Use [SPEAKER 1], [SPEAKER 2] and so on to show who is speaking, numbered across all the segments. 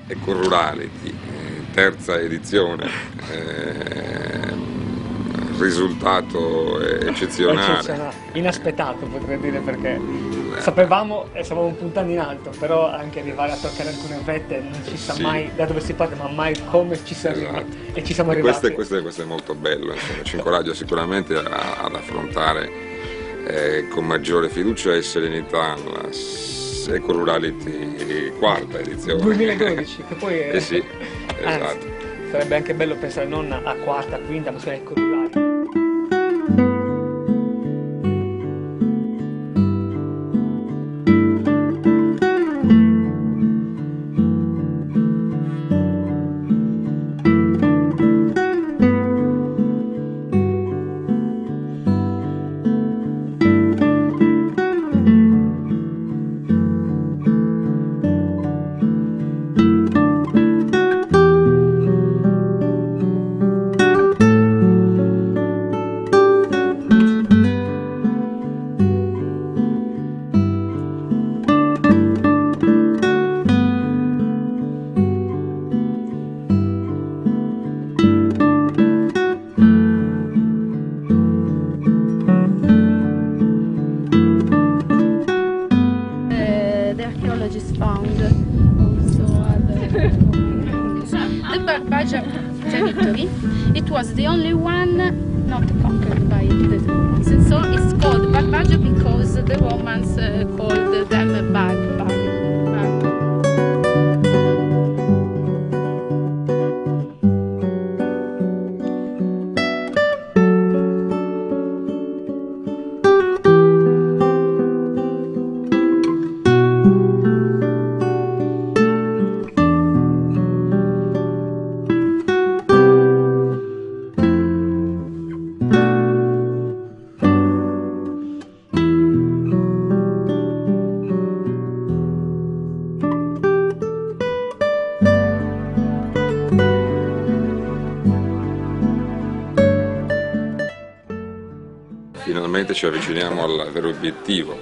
[SPEAKER 1] Ecorurality, terza edizione, risultato eccezionale.
[SPEAKER 2] Inaspettato potrei dire, perché sapevamo e stavamo puntando in alto, però anche arrivare a toccare alcune vette non si sa mai da dove si parte, ma mai come ci si arriva. E ci siamo arrivati.
[SPEAKER 1] Questo è molto bello, insomma, ci incoraggia sicuramente ad affrontare con maggiore fiducia e serenità la Ecorurality quarta edizione
[SPEAKER 2] 2012, che poi è...
[SPEAKER 1] sì, esatto.
[SPEAKER 2] Sarebbe anche bello pensare non a quarta, quinta, ma solo Ecorurality.
[SPEAKER 3] Found also the Barbagia territory. It was the only one not conquered by the Romans, and so it's called Barbagia because the Romans called them barbari.
[SPEAKER 1] Finalmente ci avviciniamo al vero obiettivo,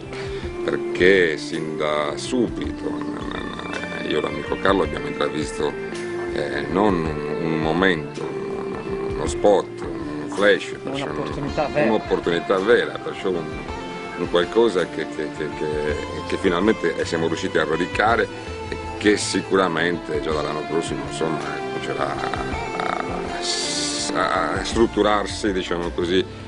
[SPEAKER 1] perché sin da subito io e l'amico Carlo abbiamo intravisto non un momento, uno spot, un flash, un'opportunità vera, perciò un qualcosa che finalmente siamo riusciti a radicare e che sicuramente già dall'anno prossimo, insomma, comincerà a strutturarsi, diciamo così,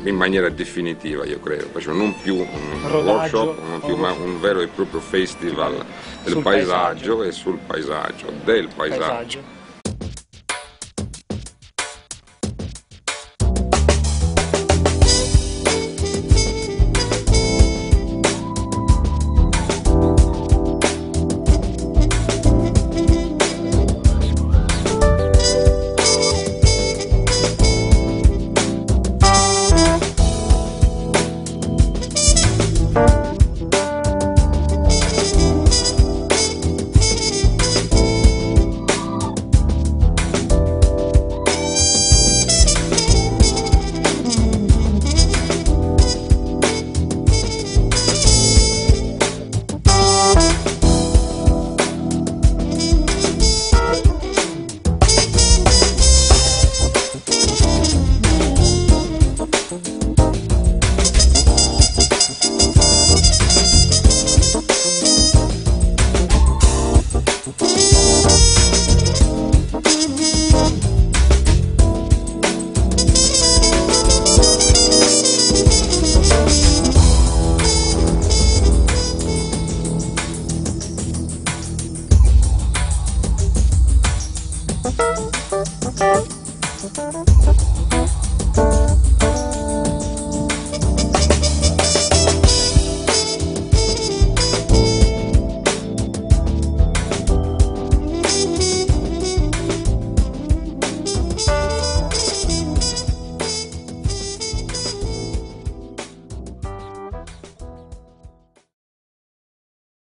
[SPEAKER 1] in maniera definitiva, io credo, perciò non più un workshop, non più, ma un vero e proprio festival del paesaggio e sul paesaggio, del paesaggio.